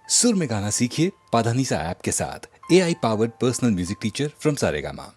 सुर में गाना सीखिए पाधानीसा ऐप के साथ। AI powered personal music teacher from Saregama.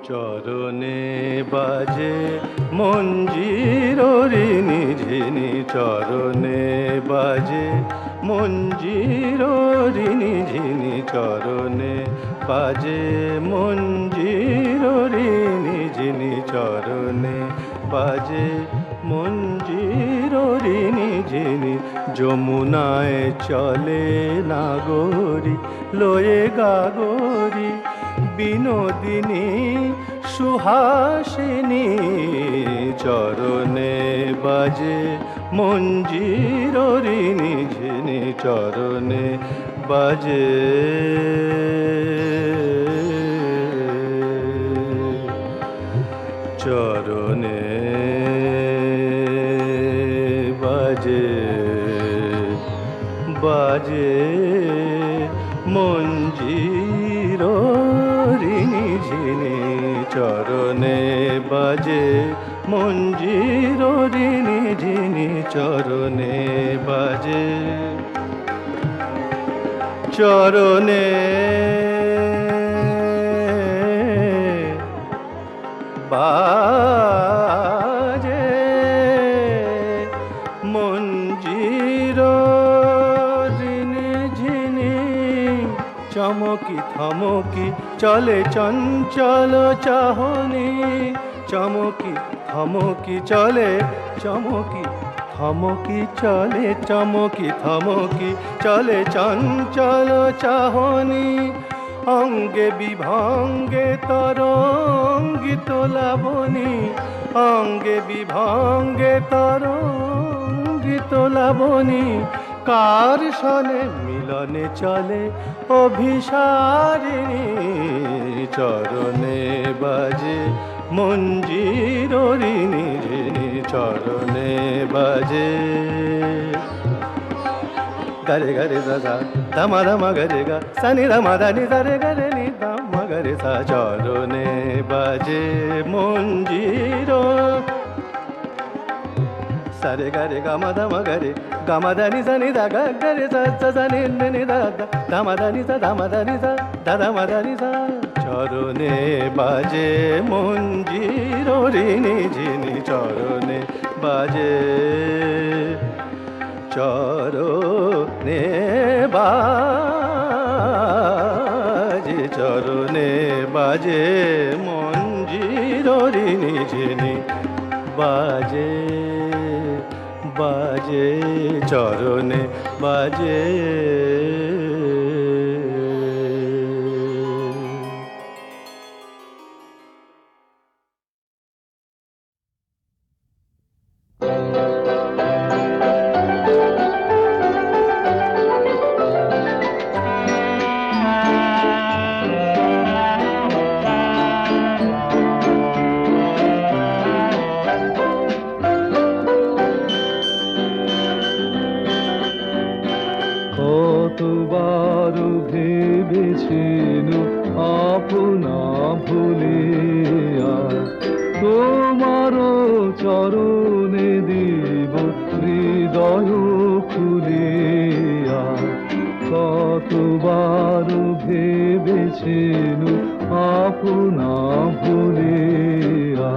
চরণে বাজে মঞ্জিরি ঝিনি, চরণে বাজে মঞ্জিরি ঝিনি, চরণে বাজে মঞ্জিরি ঝিনি, চরণে বাজে মঞ্জিরি ঝিনি। যমুনায় চলে নাগরী লয়ে গাগরী, বিনোদিনী সুহাসিনী, চরণে বাজে মঞ্জিরি ঝিনি, চরণে বাজে চরণে বাজে বাজে মঞ্জিরি ঝিনি, চরণে বাজে মঞ্জিরি ঝিনি, চরণে বাজে চরণে বাজে মঞ্জির চমকি থমকি চলে চঞ্চল চাহনি, চমকি থমকি চলে, চমকি থমকি চলে, চমকি থমকি চলে চঞ্চল চাহনি। অঙ্গে বিভঙ্গে তরঙ্গিত লাবণী, অঙ্গে বিভঙ্গে তরঙ্গিত লাবণী। কার সনে মিলনে চলে অভিসারিণী, চরণে বাজে মঞ্জির ঋণী ঋণী, চরণে বাজে। গরে গরে দাদা দামা দামা গরে গা সানি দামা দানি দারে গরে নি দামা গরে সা, চরণে বাজে মঞ্জির। সারে গরে গামা দামা গরে গামা দানি সানি দা গা গরে সা সা সানি নি দা দা দামা দানি সা দামা দানি সা দা দামা দানি সা, চরণে বাজে মঞ্জির ঋণী ঝিনি, চরণে বাজে, চরণে বাজে, চরণে বাজে মঞ্জির ঋণী ঝিনি, বাজে বাজে চরণে বাজে। কতবার ভেবেছিল আপনা ভুলিয়া, তোমার চরণে দিব হৃদয় খুলিয়া। কতবার ভেবেছিল আপনা ভুলিয়া,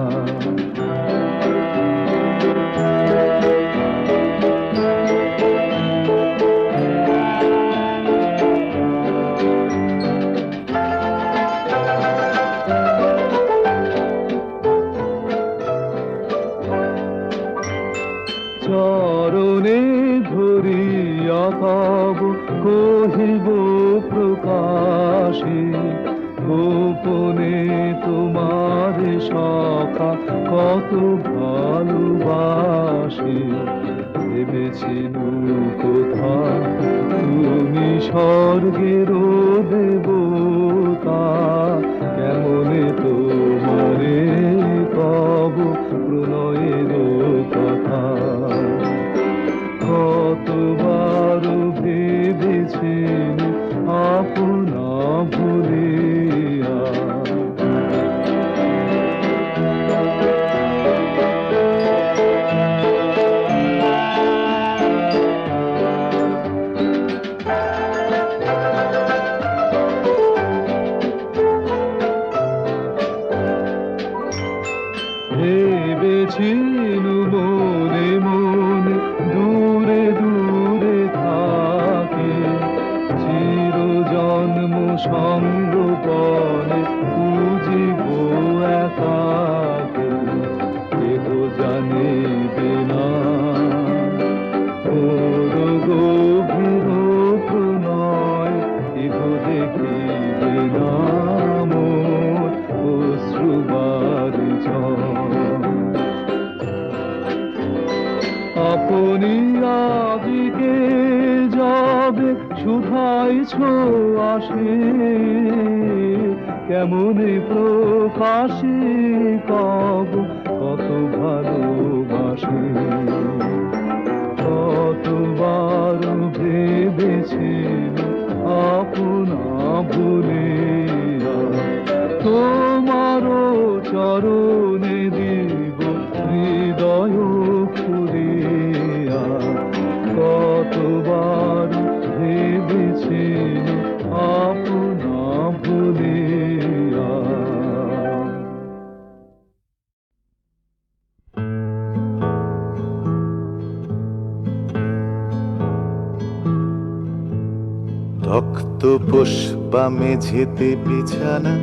চরণে ধরিয়া তব কহিব প্রকাশে, গোপনে তোমার সখা কত ভালোবাসি। ভেবেছিল কোথা তুমি স্বর্গের দেবতা, কেমনে তোমারে কব প্রণয়ের কথা। কতবার ভেবেছিল আপনা ভুলিয়া, ভেবেছিল মনে মনে দূরে দূরে থাকে, চির জন্ম সঙ্গপনে খুঁজিব একাকে। কেহ জানিবে না ওর গভীর প্রণয়, কেহ দেখিবে না মোর অশ্রুবারি আপনি আদিকে যাবে শুধাইছ আসে, কেমনে প্রকাশে কব কত ভালোবাসে। কতবার ভেবেছিল আপনা ভুলিয়া, তোমার চরণে দিব হৃদয় খুলিয়া। কতবার ভেবেছিল আপনা ভুলিয়া, তক্ত পুষ্প বা মেঝেতে বিছানা,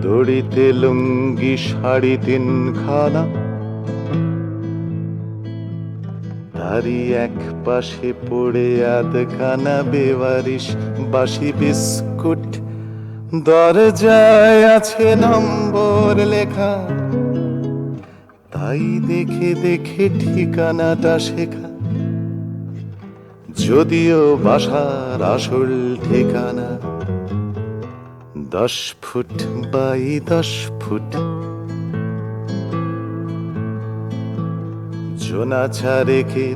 দড়িতে লুঙ্গি শাড়ি তিনখানা, তারই এক পাশে পড়ে আধখানা বেওয়ারিশ বাসি বিস্কুট। দরজায় আছে নম্বর লেখা, তাই দেখে দেখে ঠিকানাটা শেখা, যদিও বাসার আসল ঠিকানা 10 ফুট বাই 10 ফুট। জোনাছা রেখে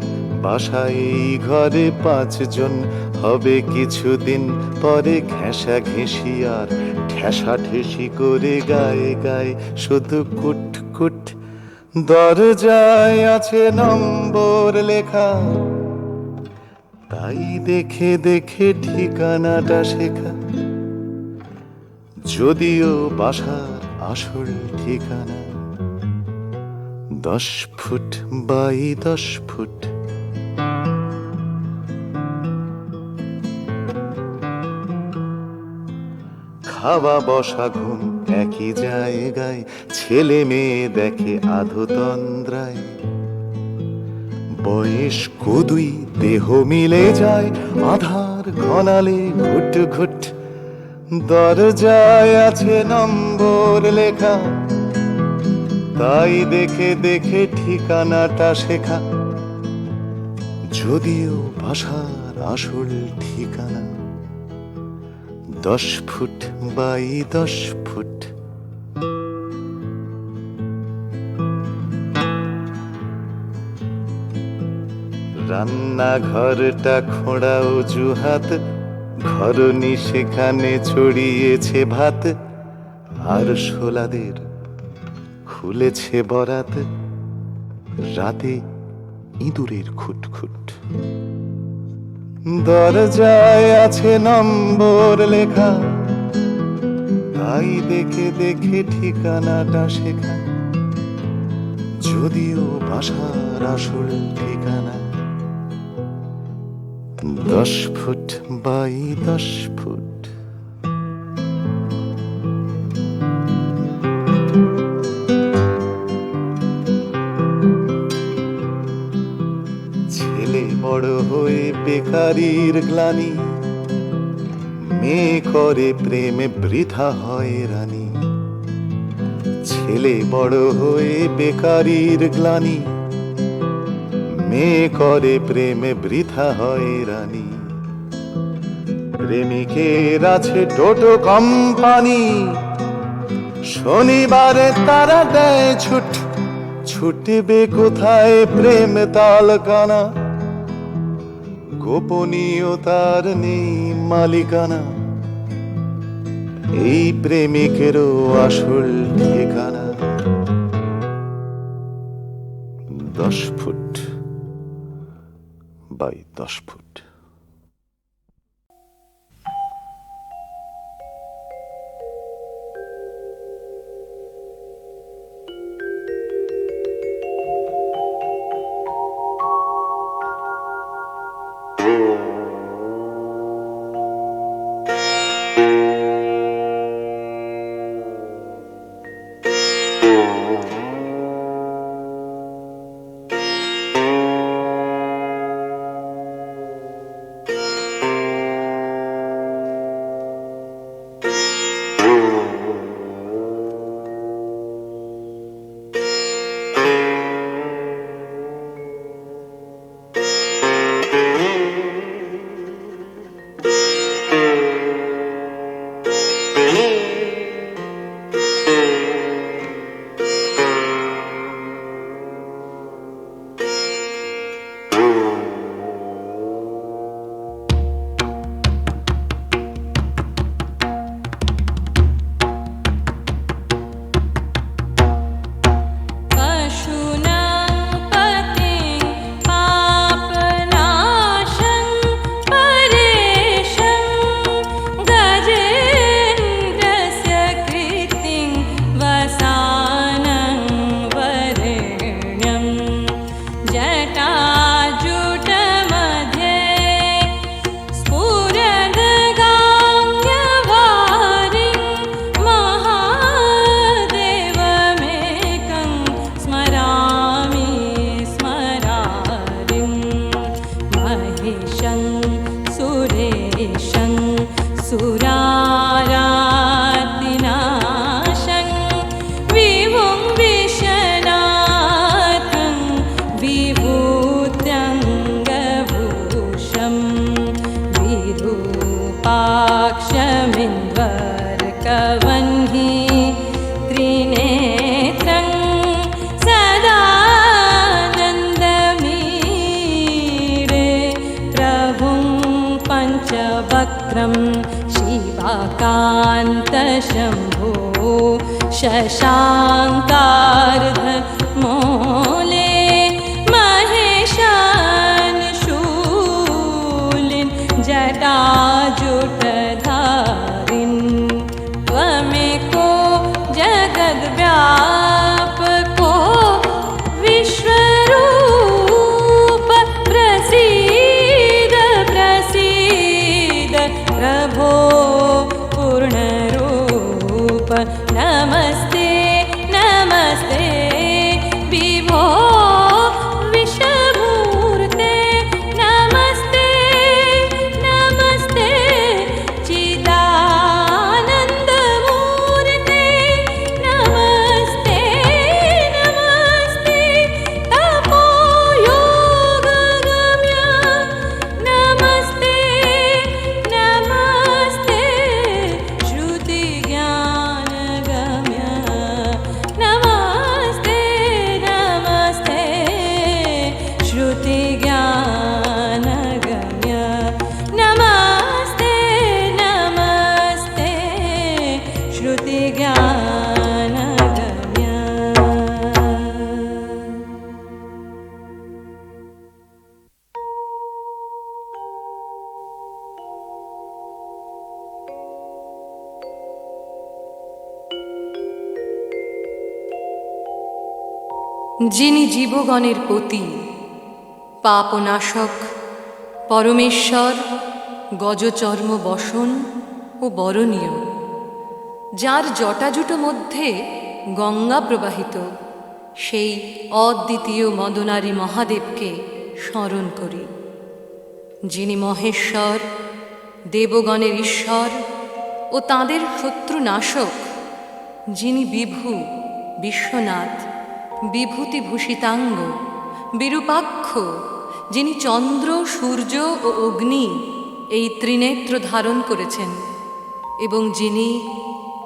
বাসায় এই ঘরে 5 জন হবে, কিছুদিন পরে ঘেঁষা ঘেঁষি আর ঠেসা ঠেসি করে গায়ে গায়ে শুধু কুট কুট। দরজায় আছে নম্বর লেখা, তাই দেখে দেখে ঠিকানাটা শেখা, যদিও বাসার আসল ঠিকানা 10 ফুট বাই 10 ফুট। খাওয়া বসা ঘুম একই জায়গায়, ছেলে মেয়ে দেখে আধতন্দ্রায়। বয়স কদুই দেহ মিলে যায়, আধার ঘনালে ঘুট ঘুট। দরজায় আছে নম্বর লেখা, তাই দেখে দেখে ঠিকানাটা শেখা, যদিও বাসার আসল ঠিকানা 10 ফুট বাই 10 ফুট। রান্নাঘরটা খোঁড়া অজুহাত, ঘরনি সেখানে ছড়িয়েছে ভাত, আর শোলাদের খুলেছে বরাত, রাতে ইঁদুরের খুটখুট। দরজায় আছে নম্বর লেখা, তাই দেখে দেখে ঠিকানাটা শেখা, যদিও বাসার আসল ঠিকানা 10 ফুট বাই 10 ফুট। ছেলে বড় হয়ে বেকারির গ্লানি, মেয়ে করে প্রেমে বৃথা হয় রানী। ছেলে বড় হয়ে বেকারির গ্লানি, মেয়ে করে প্রেমে বৃথা হয় রানী। প্রেমিকের আছে টোটো কোম্পানি, শনিবারে তারা দেয় ছুট। ছুটবে কোথায় প্রেম তালকানা, গোপনীয়তার নেই মালিকানা। এই প্রেমিকেরও আসল ঠিকানা 10 ফুট বাই 10 ফুট। वक्त्रं शिवाकान्तशम्भो शशाङ्कार्धमौले महेशान् शूलिन् जटाजुटधारिन् त्वमेको जगद्व्यापको विश्वरूप प्रसीद प्रसीद प्रभो पूर्णरूप नमस्ते नमस्ते विभो विश्वमूर्ते नमस्ते नमस्ते चिदानन्दमूर्ते नमस्ते नमस्ते तपोयोगगम्य नमस्ते नमस्ते श्रुतिज्ञानगम्य नमस्ते नमस्ते श्रुतिज्ञानगम्य नमस्ते नमस्ते श्रुतिज्ञानगम्य। যিনি জীবগণের পতি পাপনাশক পরমেশ্বর গজচর্ম বসন ও বরণীয়, যার জটাজুটো মধ্যে গঙ্গা প্রবাহিত, সেই অদ্বিতীয় মদনারী মহাদেবকে স্মরণ করি। যিনি মহেশ্বর দেবগণের ঈশ্বর ও তাঁদের শত্রুনাশক, যিনি বিভু বিশ্বনাথ বিভূতিভূষিতাঙ্গ বিরূপাক্ষ, যিনি চন্দ্র সূর্য ও অগ্নি এই ত্রিনেত্র ধারণ করেছেন এবং যিনি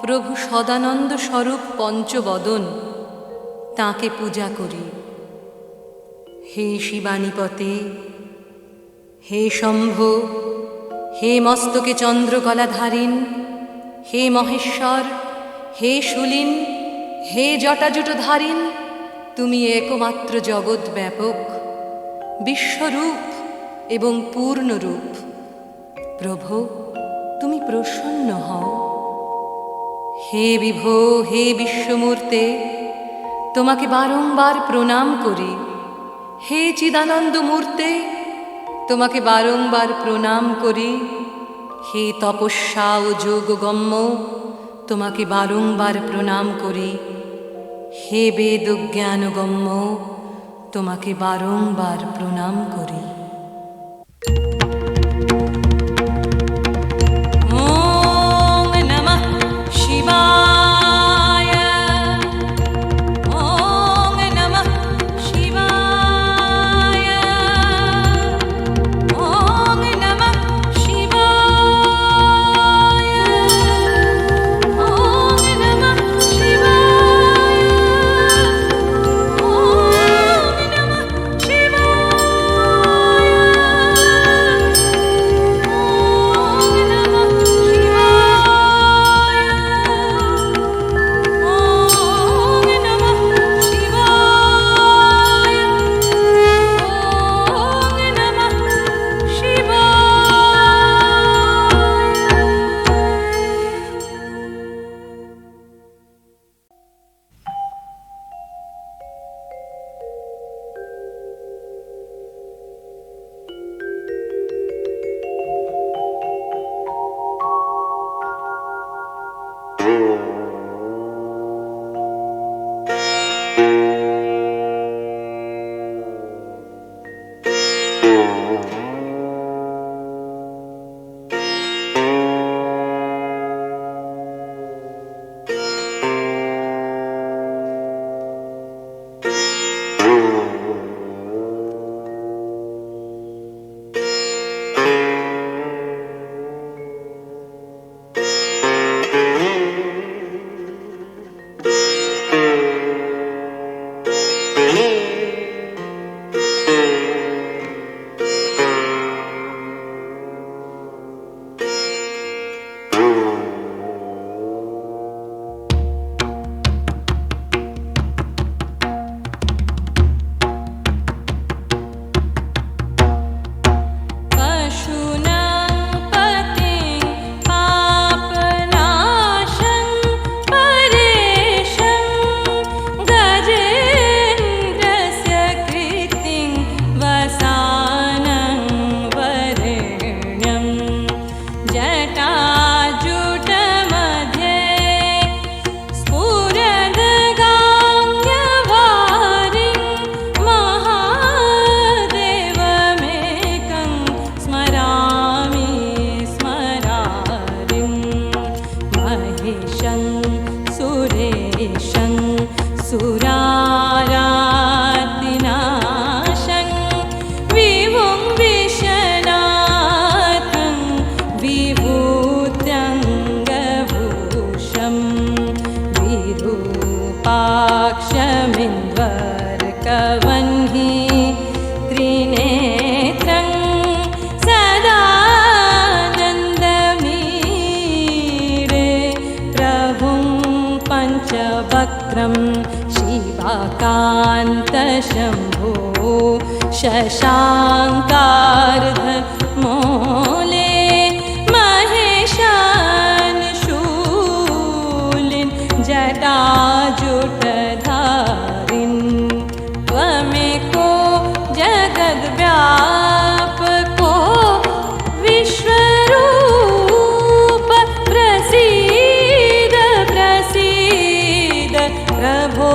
প্রভু সদানন্দ স্বরূপ পঞ্চবদন, তাঁকে পূজা করি। হে শিবানীপতে, হে শম্ভ, হে মস্তকে চন্দ্রকলাধারীন, হে মহেশ্বর, হে শূলিন, হে জটাজুটধারীন, তুমি একমাত্র জগৎ ব্যাপক বিশ্বরূপ এবং পূর্ণরূপ। প্রভু, তুমি প্রসন্ন হও। হে বিভো, হে বিশ্বমূর্তে, তোমাকে বারংবার প্রণাম করি। হে চিদানন্দ মূর্তে, তোমাকে বারংবার প্রণাম করি। হে তপস্যা ও যোগগম্য, তোমাকে বারংবার প্রণাম করি। হে বেদ জ্ঞানগম্য, তোমাকে বারংবার প্রণাম করি। ওম নমঃ শিবায়, ওম নমঃ শিবায়, ওম নমঃ শিবায়, ওম নমঃ শিবায়, ওম নমঃ শিবায়। शम्भो शशाङ्कार्ध मोले महेशान् शूलिन् जटाजुटधारिन् त्वमेको जगद्व्यापको विश्वरूप प्रसीद प्रसीद प्रभो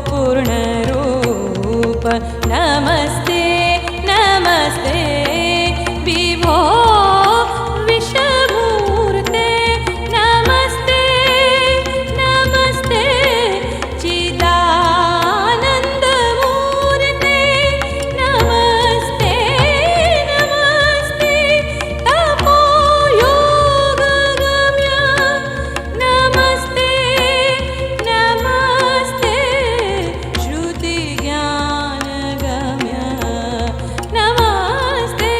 पूर्णरूप नमस्ते नमस्ते विभो विश्वमूर्ते नमस्ते नमस्ते चिदानन्दमूर्ते नमस्ते नमस्ते तपोयोगगम्य नमस्ते नमस्ते श्रुतिज्ञानगम्य नमस्ते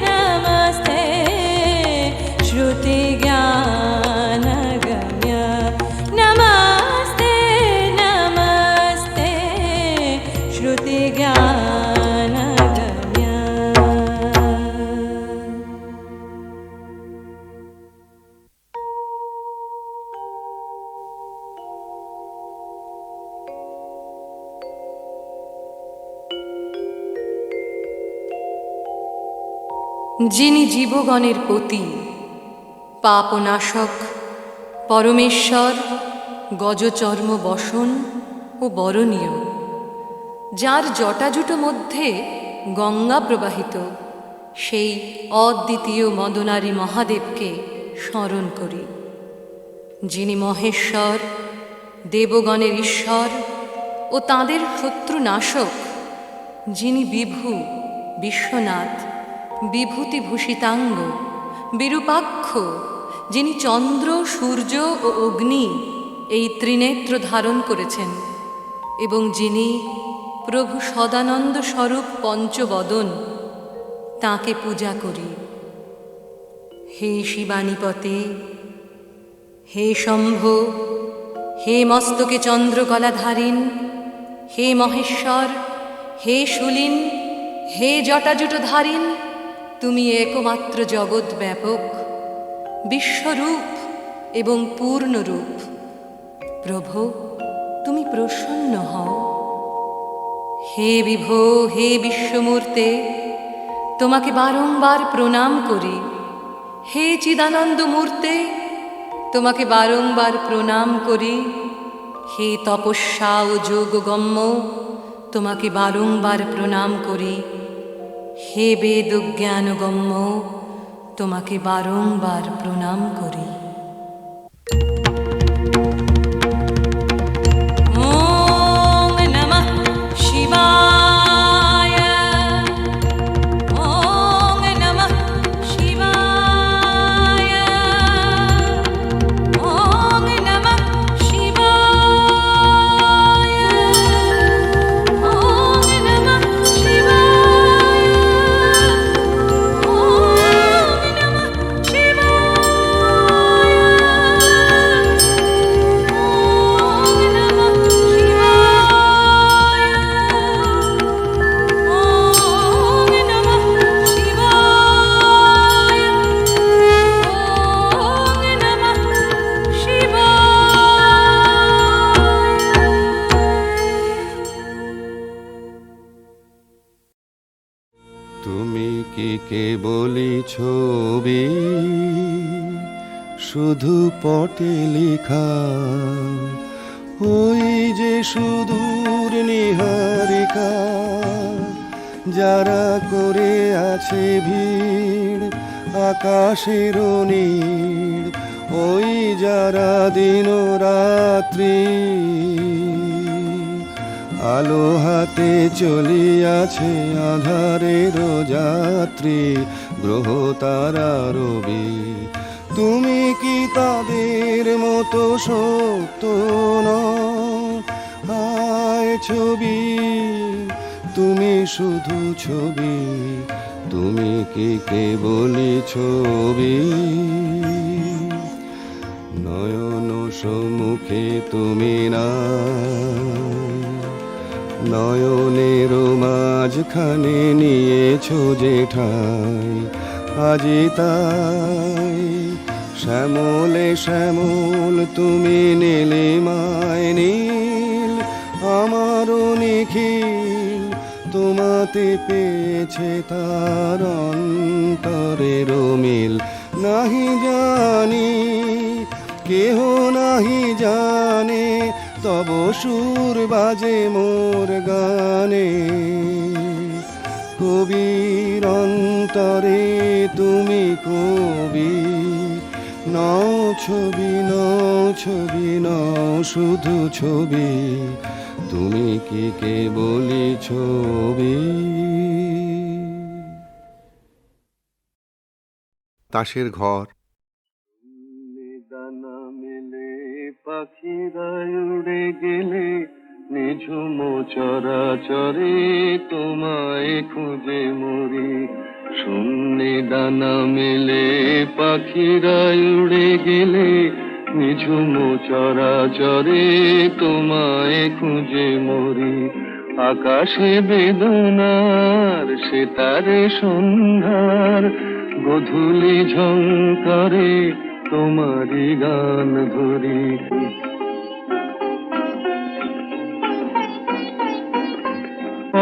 नमस्ते श्रुतिज्ञानगम्य नमस्ते नमस्ते श्रुतिज्ञानगम्य। যিনি জীবগণের পতি পাপনাশক পরমেশ্বর গজচর্ম বসন ও বরণীয়, যার জটাজুটো মধ্যে গঙ্গা প্রবাহিত, সেই অদ্বিতীয় মদনারী মহাদেবকে স্মরণ করি। যিনি মহেশ্বর, দেবগণের ঈশ্বর ও তাঁদের শত্রুনাশক, যিনি বিভু বিশ্বনাথ, বিভূতিভূষিতাঙ্গ, বিরূপাক্ষ, যিনি চন্দ্র সূর্য ও অগ্নি এই ত্রিনেত্র ধারণ করেছেন, এবং যিনি প্রভু সদানন্দ স্বরূপ পঞ্চবদন, তাঁকে পূজা করি। হে শিবানীপতে, হে শম্ভ, হে মস্তকে চন্দ্রকলাধারিণ, হে মহেশ্বর, হে শূলিন, হে জটাজুটধারিণ, তুমি একমাত্র জগৎ ব্যাপক, বিশ্বরূপ এবং পূর্ণরূপ। প্রভু, তুমি প্রসন্ন হও। হে বিভো, হে বিশ্বমূর্তে, তোমাকে বারংবার প্রণাম করি। হে চিদানন্দ মূর্তে, তোমাকে বারংবার প্রণাম করি। হে তপস্যা ও যোগগম্য, তোমাকে বারংবার প্রণাম করি। হে বেদজ্ঞানগম্য, তোমাকে বারংবার প্রণাম করি। ওম নমঃ শিবায়, ওম নমঃ শিবায়, ওম নমঃ শিবায়, ওম নমঃ শিবায়, ওম নমঃ তুমি কি কেবলই ছবি, শুধু পটে লেখা, ওই যে সুদূর নিহারিকা, যারা করে আছে ভিড় আকাশের নীড়, ওই যারা দিন রাত্রি আলো হাতে চলিয়াছে আধারের যাত্রী, গ্রহ তারা রবি। তুমি কি তাদের মতো সত্য নও? হায় ছবি, তুমি শুধু ছবি, তুমি কি কেবলই ছবি। নয়ন সম্মুখে তুমি না, নয়নের মাঝখানে নিয়েছো যে ঠাই, আজি তাই শ্যামলে শ্যামল তুমি নীলিমায় নীল, আমারও নিখিল তোমাতে পেয়েছে তার অন্তরের মিল। নাহি জানি কেহ নাহি জানে, তব সুর বাজে মোর গানে। কবির অন্তরে তুমি কবি, নও ছবি নও ছবি নও শুধু ছবি, তুমি কি কেবলই ছবি। তাসের ঘর। দানা মেলে পাখিরা উড়ে গেলে, নিঝুম চরাচরে তোমায় খুঁজে মরি। শূন্যে দানা মেলে পাখিরা উড়ে গেলে, নিঝুম চরাচরে তোমায় খুঁজে মরি। আকাশে বেদনার সেতারে সন্ধ্যার, গধূলি ঝংকারে তোমারি গান ধরি।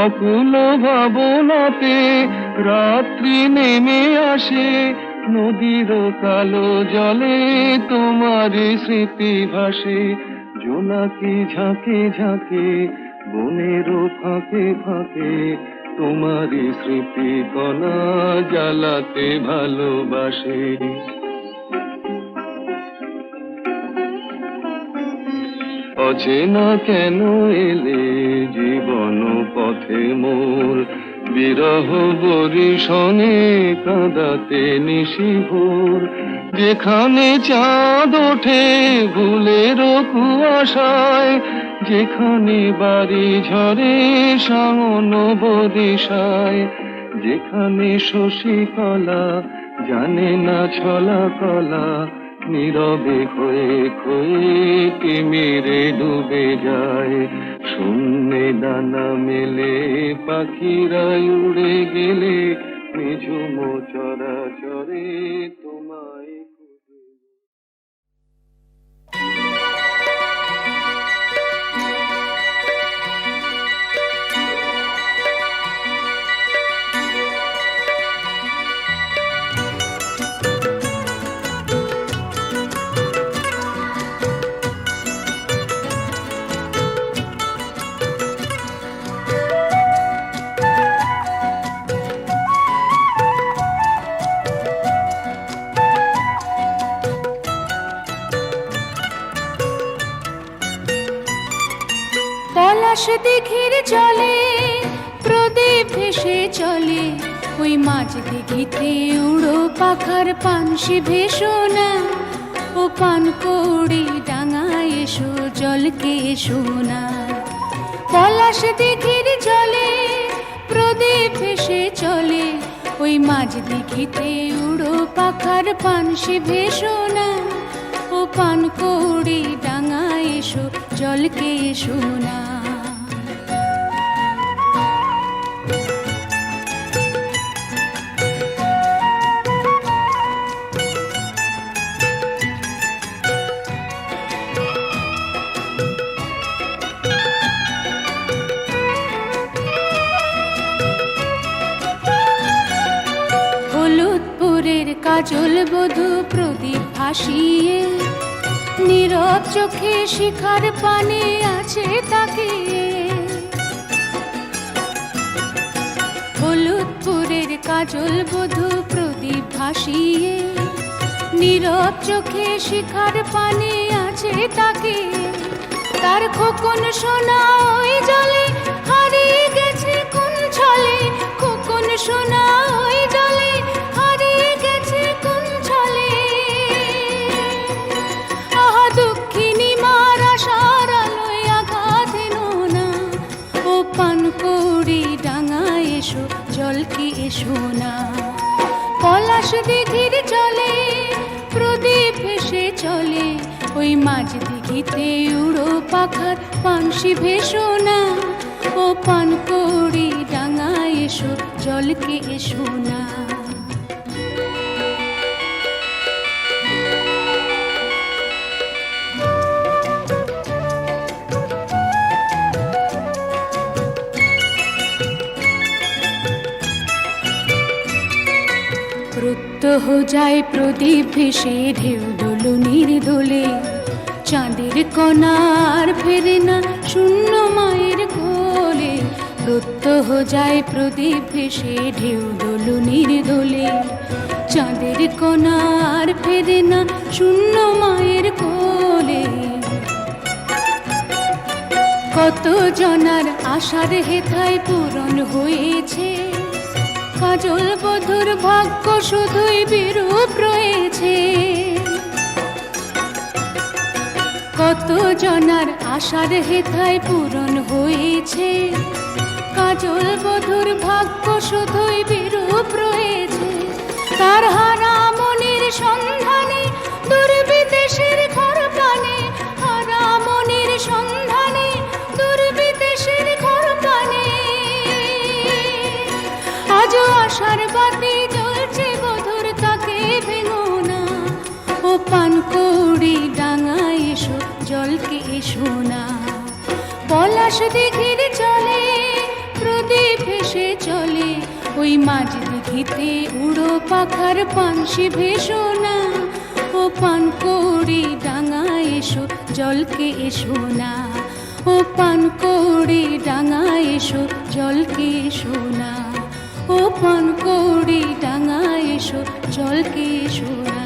অকুল ভাবনাতে রাত্রি নেমে আসে, নদীর কালো জলে তোমারি স্মৃতি ভাসে। জোনাকি ঝাঁকে ঝাঁকে বনের ফাঁকে ফাঁকে, তোমারি স্মৃতি কণা জ্বালাতে ভালোবাসে। অচেনা কেন এলে জীবন পথে মোর, বিরহ বরিশনে কাঁদাতে নিশিভোর। যেখানে চাঁদ ওঠে ভুলের কুয়াশায়, যেখানে বাড়ি ঝরে শাওন বরিশায়, যেখানে শশীকলা জানে না ছলা কলা, নীরবে ক্ষয়ে ক্ষয়ে তিমিরে ডুবে যায়। শূন্যে দানা মেলে পাখিরা উড়ে গেলে, নিঝুম চরাচরে তোমায় খুঁজে। পলাশ দিঘির জলে প্রদীপ ভেসে চলে, ওই মাঝ দিঘিতে উড়ো পাখার পানসি ভেসো না। ও পানকৌড়ি ডাঙায় এসো জলকে এসো না। পলাশ দিঘির জলে প্রদীপ ভেসে চলে, ওই মাঝ দিঘিতে উড়ো পাখার পানসি ভেসো না। ও পানকৌড়ি ডাঙায় এসো জলকে এসো না। হলুদপুরের কাজল বধূ প্রদীপ ভাসিয়ে, নীরব চোখে শিখার পানে আছে তাকে। হলুদপুরের কাজল বধূ প্রদীপ ভাসিয়ে, নীরব চোখে শিখার পানে আছে তাকে। তার খোকন সোনা ওই জলে হারিয়ে গেছে কোন ছলে, খোকন সোনা ওই জলে হারিয়ে গেছে কোন ছলে। আহা দুঃখিনী মার আশার আলোয় আঘাত এনো না। ও পানকৌড়ি ডাঙায় এসো জলকে এসো না। পলাশ দিঘির জলে প্রদীপ ভেসে চলে, ওই মাঝ দিঘিতে উড়ো পাখার পানসি ভেসো না। ও ও পানকৌড়ি ডাঙায় এসো জলকে এসো না। প্রত্যহ যায় প্রদীপ ভেসে ঢেউ দোলনির দোলে, চাঁদের কণার ফেরে না শূন্য মায়ের কোলে। প্রত্যহ যায় প্রদীপ ভেসে ঢেউ দোলনির দোলে, চাঁদের কণার ফেরে না শূন্য মায়ের কোলে। কত জনার আশার হেথায় পূরণ হয়েছে, কাজল বধুর ভাগ্য শুধুই বিরূপ রয়েছে। কত জনার আশার হেথায় পূরণ হয়েছে, কাজল বধুর ভাগ্য শুধুই বিরূপ রয়েছে। তার হারা মনের সন্ধানে দুর্বিদেশের ঘর পানে, হারা মনের সন্ধানে দুর্বিদেশের ঘর পানে। আজও আশার বাতি জ্বলছে বধুর, তাকে ভেঙো না। ও পানকৌড়ি ডাঙায় এসো জলকে এসো না। পলাশ দিঘির চলে প্রদীপ ভেসে চলে, ওই মাঝ দিঘিতে উড়ো পাখার পানসি ভেসো না। ও পানকৌড়ি ডাঙায় এসো জলকে এসো না। ও পানকৌড়ি ডাঙায় এসো জলকে এসো না। ও পানকৌড়ি ডাঙায় এসো জলকে এসো না।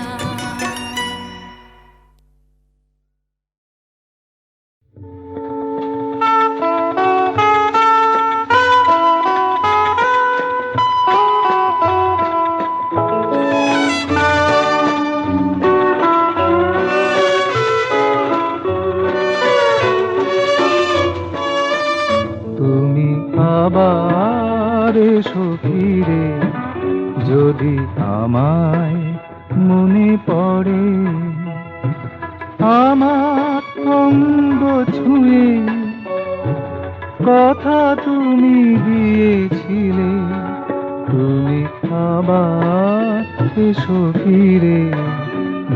তুমি আবার এসো ফিরে, যদি আমায় মনে পড়ে। আমার অঙ্গ ছুঁয়ে কথা তুমি দিয়েছিলে, তুমি আবার এসো ফিরে,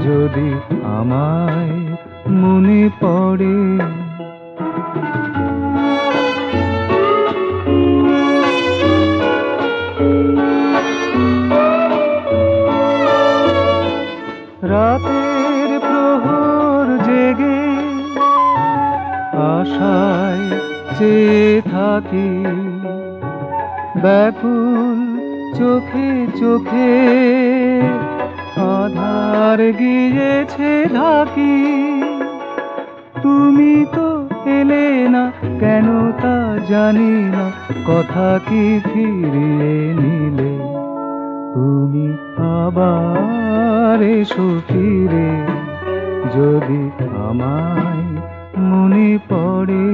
যদি আমায় মনে পড়ে। রাতের প্রহর জেগে আশায় চেয়ে থাকি, ব্যাকুল চোখে চোখে আধার গিয়েছে ঢাকি। তুমি তো এলে না কেন তা জানি না, কথা কি ফিরিয়ে নিলে। তুমি আবার এসো ফিরে, যদি আমায় মনে পড়ে।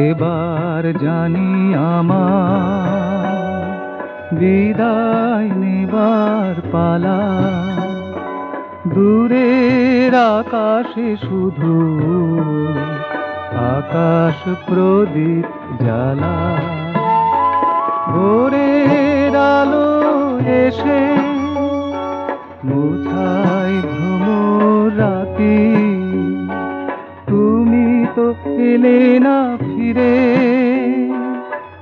এবার জানি আমার বিদায় নেবার পালা, দূরের আকাশে শুধু আকাশ প্রদীপ জ্বালা। ভোরের আলো এসে মুছায় ভ্রমর রাতি, তুমি তো এলে না ফিরে,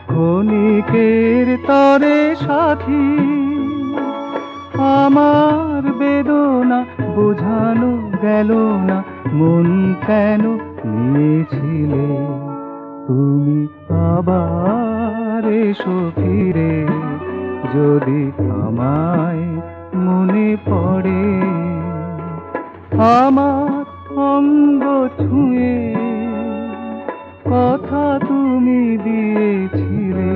ক্ষণিকের তরে সাথী। আমার বেদনা বোঝানো গেল না, মন কেন নিয়েছিলে। তুমি আবার এসো ফিরে, যদি আমায় মনে পড়ে। আমার অঙ্গ ছুঁয়ে কথা তুমি দিয়েছিলে,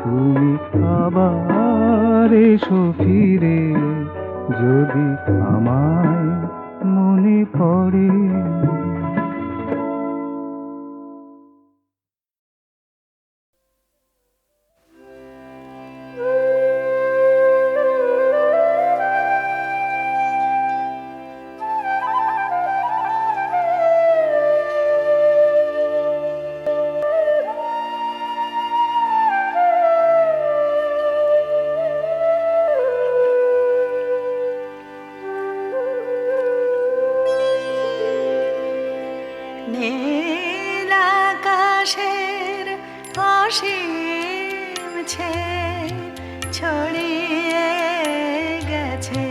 তুমি আবার এসো ফিরে, যদি আমায় মনে পড়ে। অসীম ছড়িয়ে গেছে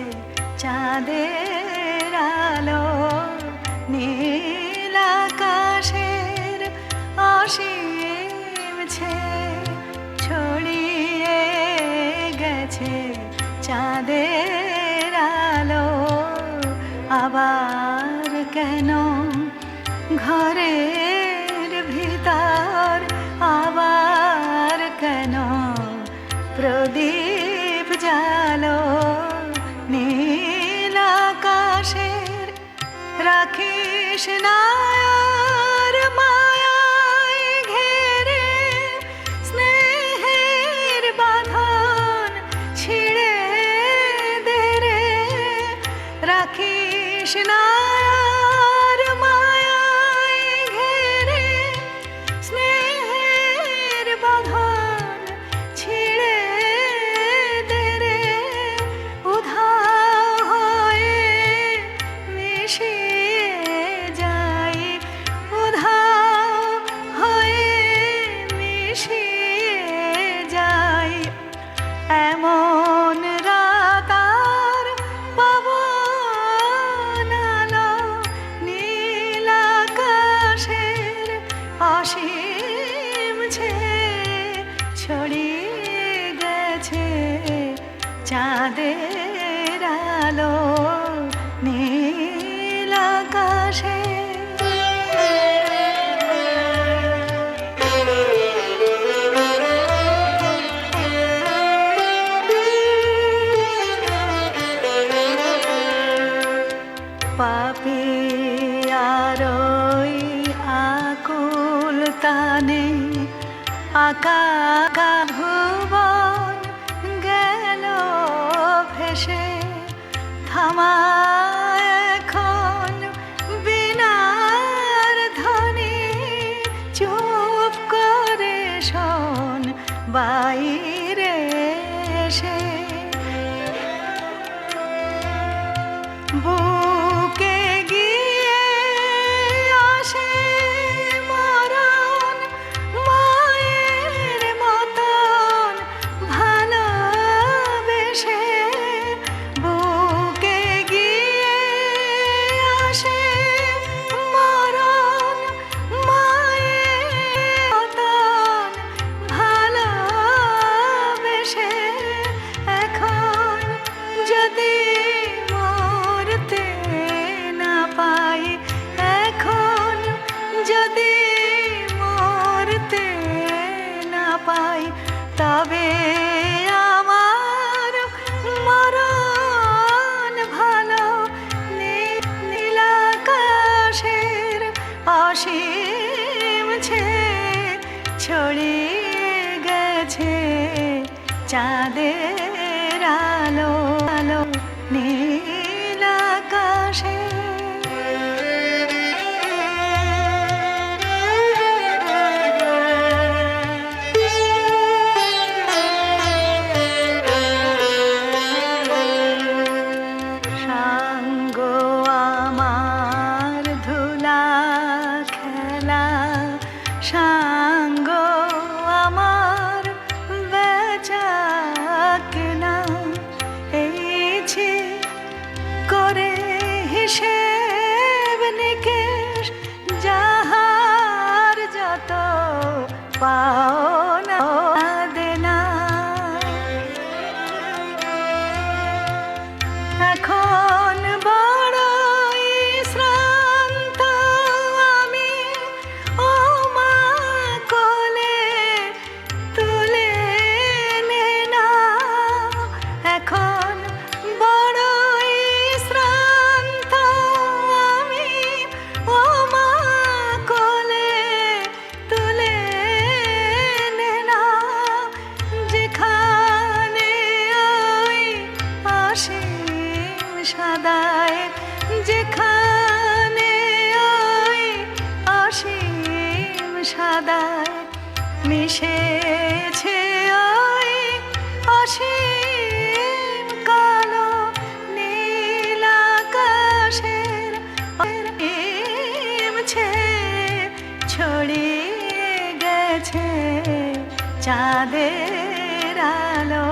চাঁদের আলো নীল আকাশের অসীম ছড়িয়ে গেছে চাঁদের আলো আবার কেন ঘরের ভিতর আবার কেন প্রদীপ জালো নীল আকাশের রাখিস না আর মায়ায় ঘেরে স্নেহের বাঁধন ছিঁড়ে দে রে রাখিস না আর মায়ায় ঘেরে স্নেহের বাঁধন ছিঁড়ে দে রে উধাও হয়ে মিশিয়ে যাই উধাও হয়ে মিশিয়ে যাই এমন রাত আর পাবো না লো নীল আকাশের অসীম ছড়িয়ে গেছে চাঁদের আলো নীল আকাশে পাপি আর ওই আকুল তানে আকা ভুবন গেল ভেসে থামা এখন বিনার ধ্বনি চুপ করে শোন বাইরে এসে বুকে গিয়ে আসে মরণ মায়ের মতন ভালোবেসে বুকে গিয়ে আসে মরণ মায়ের মতন ভালোবেসে এখন যদি মরতে না পাই এখন যদি মরতে না পাই তবে আমার মরণ ভালো নীল আকাশের অসীম ছড়িয়ে গেছে চাঁদের আলো আলো নীল আকাশে সাঙ্গ আমার ধুলা খেলা সাঙ্গ আমার বেচা কেনা এইছি করে হিসেব নিকেশ যাহার যত পাওনা দেনা এখন বড়ই শ্রান্ত আমি ও মা কোলে তুলে নে না এখন বড়ই শ্রান্ত আমি ও মা কোলে তুলে নে না যেখানে ওই অসীম সাদায় যেখানে ওই অসীম সাদায় মিশেছে ওই অসীম কালো নীল আকাশের ছড়িয়ে গেছে চাঁদের আলো